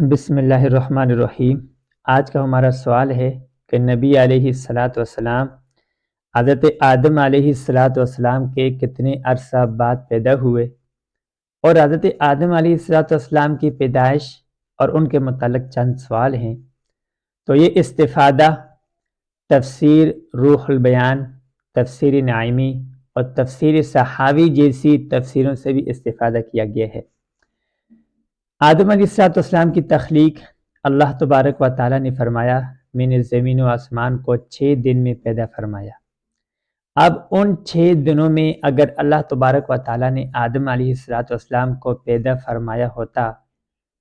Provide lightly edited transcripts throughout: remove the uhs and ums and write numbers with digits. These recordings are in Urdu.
بسم اللہ الرحمن الرحیم۔ آج کا ہمارا سوال ہے کہ نبی علیہ الصلاۃ والسلام حضرت آدم علیہ الصلاۃ والسلام کے کتنے عرصہ بعد پیدا ہوئے، اور حضرت آدم علیہ الصلاۃ والسلام کی پیدائش اور ان کے متعلق چند سوال ہیں۔ تو یہ استفادہ تفسیر روح البیان، تفسیر نعیمی اور تفسیر صحاوی جیسی تفسیروں سے بھی استفادہ کیا گیا ہے۔ آدم علیہ السلام کی تخلیق اللہ تبارک و تعالیٰ نے فرمایا، میں نے زمین و آسمان کو 6 دن میں پیدا فرمایا۔ اب ان 6 دنوں میں اگر اللہ تبارک و تعالیٰ نے آدم علیہ السلام کو پیدا فرمایا ہوتا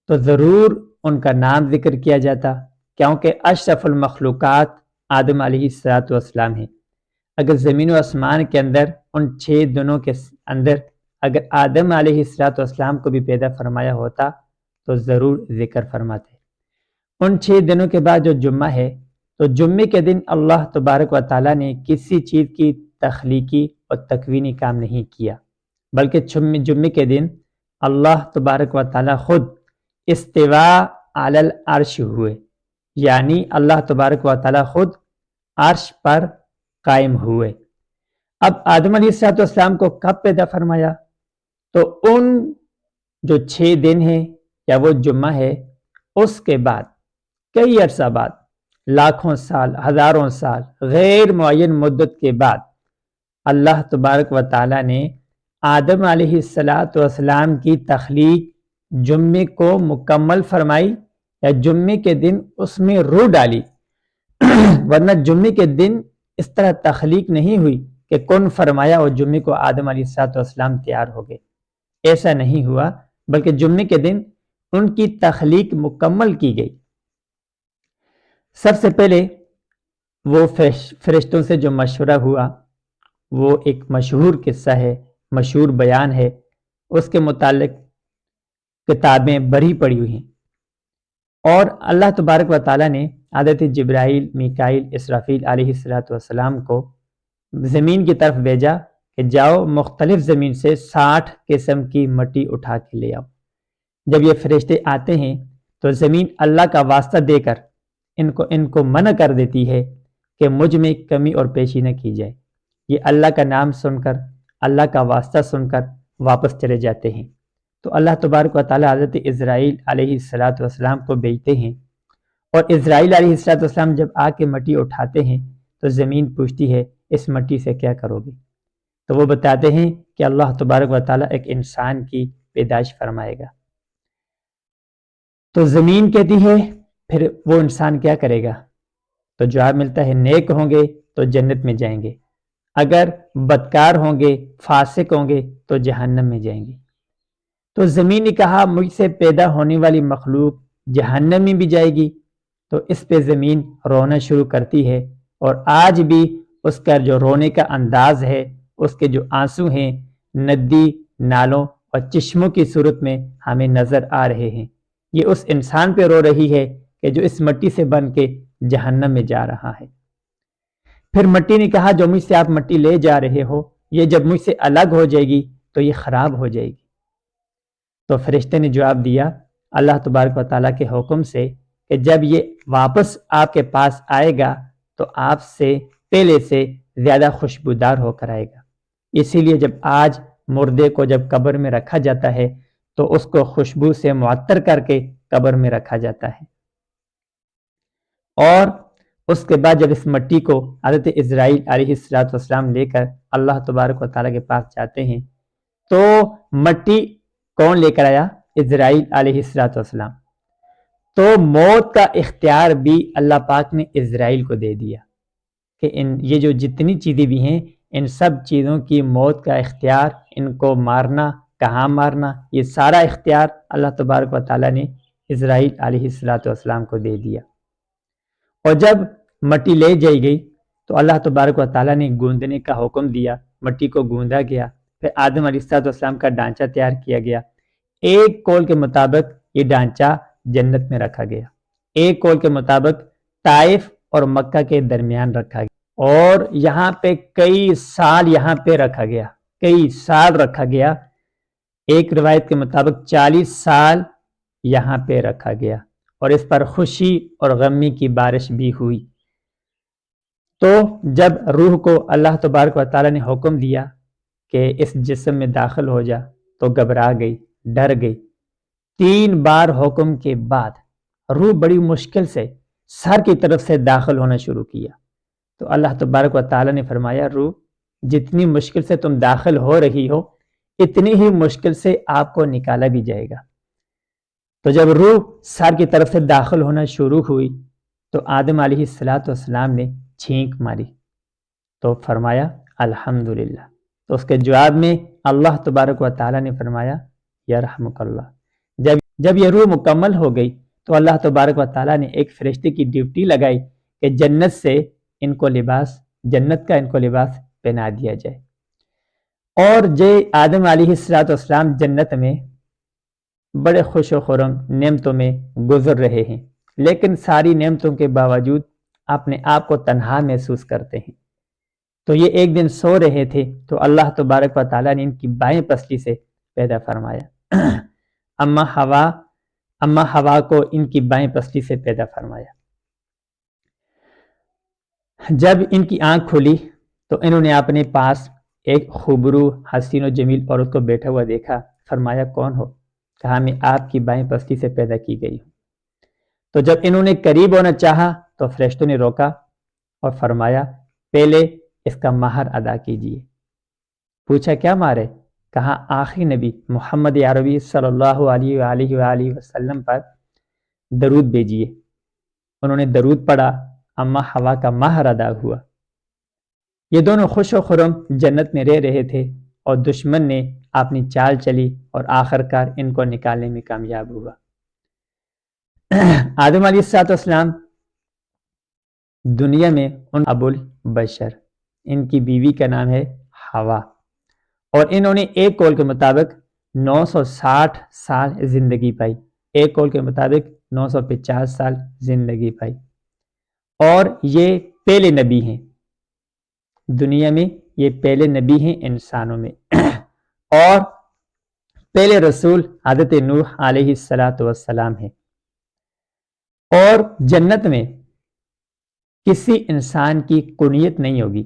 تو ضرور ان کا نام ذکر کیا جاتا، کیونکہ اشرف المخلوقات آدم علیہ السلام ہیں۔ اگر زمین و آسمان کے اندر ان 6 دنوں کے اندر اگر آدم علیہ السلام کو بھی پیدا فرمایا ہوتا تو ضرور ذکر فرماتے۔ ان 6 دنوں کے بعد جو جمعہ ہے، تو جمعے کے دن اللہ تبارک و تعالیٰ نے کسی چیز کی تخلیقی اور تکوینی کام نہیں کیا، بلکہ جمعے کے دن اللہ تبارک و تعالیٰ خود استوا علی العرش ہوئے، یعنی اللہ تبارک و تعالیٰ خود عرش پر قائم ہوئے۔ اب آدم علیہ السلام کو کب پیدا فرمایا؟ تو ان جو 6 دن ہیں یا وہ جمعہ ہے، اس کے بعد کئی عرصہ بعد، لاکھوں سال، ہزاروں سال، غیر معین مدت کے بعد اللہ تبارک و تعالیٰ نے آدم علیہ السلام کی تخلیق جمعے کو مکمل فرمائی، یا جمعے کے دن اس میں روح ڈالی۔ ورنہ جمعے کے دن اس طرح تخلیق نہیں ہوئی کہ کن فرمایا اور جمعے کو آدم علیہ السلام تیار ہو گئے، ایسا نہیں ہوا، بلکہ جمعے کے دن ان کی تخلیق مکمل کی گئی۔ سب سے پہلے وہ فرشتوں سے جو مشورہ ہوا، وہ ایک مشہور قصہ ہے، مشہور بیان ہے، اس کے متعلق کتابیں بری پڑی ہوئی ہیں۔ اور اللہ تبارک و تعالیٰ نے حضرت جبرائیل، میکائیل، اسرافیل علیہ السلام کو زمین کی طرف بھیجا کہ جاؤ مختلف زمین سے 60 قسم کی مٹی اٹھا کے لے آؤ۔ جب یہ فرشتے آتے ہیں تو زمین اللہ کا واسطہ دے کر ان کو منع کر دیتی ہے کہ مجھ میں کمی اور پیشی نہ کی جائے۔ یہ اللہ کا نام سن کر، اللہ کا واسطہ سن کر واپس چلے جاتے ہیں۔ تو اللہ تبارک و تعالیٰ حضرت اسرائیل علیہ السلام کو بھیجتے ہیں، اور اسرائیل علیہ السلام جب آ کے مٹی اٹھاتے ہیں تو زمین پوچھتی ہے اس مٹی سے کیا کرو گے؟ تو وہ بتاتے ہیں کہ اللہ تبارک و تعالیٰ ایک انسان کی پیدائش فرمائے گا۔ تو زمین کہتی ہے پھر وہ انسان کیا کرے گا؟ تو جواب ملتا ہے نیک ہوں گے تو جنت میں جائیں گے، اگر بدکار ہوں گے، فاسق ہوں گے تو جہنم میں جائیں گے۔ تو زمین نے کہا مجھ سے پیدا ہونے والی مخلوق جہنم میں بھی جائے گی، تو اس پہ زمین رونا شروع کرتی ہے، اور آج بھی اس کا جو رونے کا انداز ہے، اس کے جو آنسو ہیں ندی، نالوں اور چشموں کی صورت میں ہمیں نظر آ رہے ہیں۔ یہ اس انسان پہ رو رہی ہے کہ جو اس مٹی سے بن کے جہنم میں جا رہا ہے۔ پھر مٹی نے کہا جو مجھ سے آپ مٹی لے جا رہے ہو، یہ جب مجھ سے الگ ہو جائے گی تو یہ خراب ہو جائے گی۔ تو فرشتے نے جواب دیا اللہ تبارک و تعالیٰ کے حکم سے کہ جب یہ واپس آپ کے پاس آئے گا تو آپ سے پہلے سے زیادہ خوشبودار ہو کر آئے گا۔ اسی لیے جب آج مردے کو جب قبر میں رکھا جاتا ہے تو اس کو خوشبو سے معطر کر کے قبر میں رکھا جاتا ہے۔ اور اس کے بعد جب اس مٹی کو حضرت اسرائیل علیہ السلام لے کر اللہ تبارک و تعالیٰ کے پاس جاتے ہیں تو مٹی کون لے کر آیا؟ اسرائیل علیہ السلام۔ تو موت کا اختیار بھی اللہ پاک نے اسرائیل کو دے دیا کہ یہ جو جتنی چیزیں بھی ہیں ان سب چیزوں کی موت کا اختیار، ان کو مارنا، کہاں مارنا، یہ سارا اختیار اللہ تبارک و تعالیٰ نے اسرائیل علیہ السلام کو دے دیا۔ اور جب مٹی لے جائی گئی تو اللہ تبارک و تعالیٰ نے گوندنے کا حکم دیا، مٹی کو گوندا گیا، پھر آدم علیہ السلام کا ڈھانچہ تیار کیا گیا۔ ایک قول کے مطابق یہ ڈھانچہ جنت میں رکھا گیا، ایک قول کے مطابق طائف اور مکہ کے درمیان رکھا گیا، اور یہاں پہ کئی سال یہاں پہ رکھا گیا، کئی سال رکھا گیا۔ ایک روایت کے مطابق 40 سال یہاں پہ رکھا گیا اور اس پر خوشی اور غمی کی بارش بھی ہوئی۔ تو جب روح کو اللہ تبارک و تعالیٰ نے حکم دیا کہ اس جسم میں داخل ہو جا تو گھبرا گئی، ڈر گئی۔ 3 بار حکم کے بعد روح بڑی مشکل سے سر کی طرف سے داخل ہونا شروع کیا تو اللہ تبارک و تعالیٰ نے فرمایا روح جتنی مشکل سے تم داخل ہو رہی ہو اتنی ہی مشکل سے آپ کو نکالا بھی جائے گا۔ تو جب روح سر کی طرف سے داخل ہونا شروع ہوئی تو آدم علیہ السلام نے چھینک ماری تو فرمایا الحمدللہ۔ تو اس کے جواب میں اللہ تبارک و تعالیٰ نے فرمایا یرحمک اللہ۔ جب یہ روح مکمل ہو گئی تو اللہ تبارک و تعالیٰ نے ایک فرشتے کی ڈیوٹی لگائی کہ جنت سے ان کو لباس، جنت کا ان کو لباس پہنا دیا جائے۔ اور آدم علیہ السلام جنت میں بڑے خوش و خرم نعمتوں میں گزر رہے ہیں، لیکن ساری نعمتوں کے باوجود اپنے آپ کو تنہا محسوس کرتے ہیں۔ تو یہ ایک دن سو رہے تھے تو اللہ تبارک و تعالیٰ نے ان کی بائیں پسلی سے پیدا فرمایا۔ اما ہوا کو ان کی بائیں پسلی سے پیدا فرمایا۔ جب ان کی آنکھ کھلی تو انہوں نے اپنے پاس ایک خوبرو حسین و جمیل عورت کو بیٹھا ہوا دیکھا۔ فرمایا کون ہو؟ کہا میں آپ کی بائیں پسلی سے پیدا کی گئی ہوں۔ تو جب انہوں نے قریب ہونا چاہا تو فرشتوں نے روکا اور فرمایا پہلے اس کا مہر ادا کیجیے۔ پوچھا کیا مہر ہے؟ کہا آخری نبی محمد عربی صلی اللہ علیہ وآلہ وسلم پر درود بھیجیے۔ انہوں نے درود پڑھا، اما ہوا کا مہر ادا ہوا۔ یہ دونوں خوش و خرم جنت میں رہ رہے تھے اور دشمن نے اپنی چال چلی اور آخر کار ان کو نکالنے میں کامیاب ہوا۔ آدم علیہ السلام دنیا میں ابو البشر، ان کی بیوی کا نام ہے ہوا، اور انہوں نے ایک قول کے مطابق 960 سال زندگی پائی، ایک قول کے مطابق 950 سال زندگی پائی، اور یہ پہلے نبی ہیں دنیا میں، یہ پہلے نبی ہیں انسانوں میں، اور پہلے رسول حضرت نوح علیہ السلام ہیں۔ اور جنت میں کسی انسان کی کنیت نہیں ہوگی،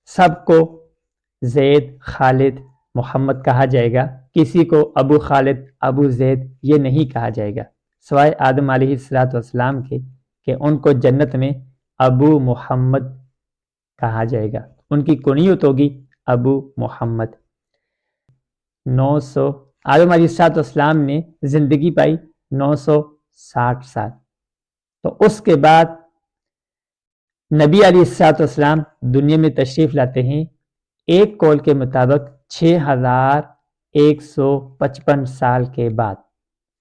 سب کو زید، خالد، محمد کہا جائے گا، کسی کو ابو خالد، ابو زید یہ نہیں کہا جائے گا، سوائے آدم علیہ السلام کے کہ ان کو جنت میں ابو محمد کہا جائے گا، ان کی کنیت ہوگی ابو محمد۔ آدم علیہ السلام نے زندگی پائی 960 سال، تو اس کے بعد نبی علیہ السلام دنیا میں تشریف لاتے ہیں، ایک قول کے مطابق 6155 سال کے بعد۔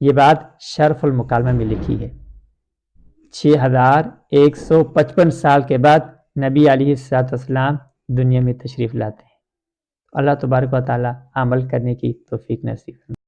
یہ بات شرف المکالمہ میں لکھی ہے، 6155 سال کے بعد نبی علیہ السلام دنیا میں تشریف لاتے ہیں۔ اللہ تبارک و تعالی عمل کرنے کی توفیق نصیب فرمائے۔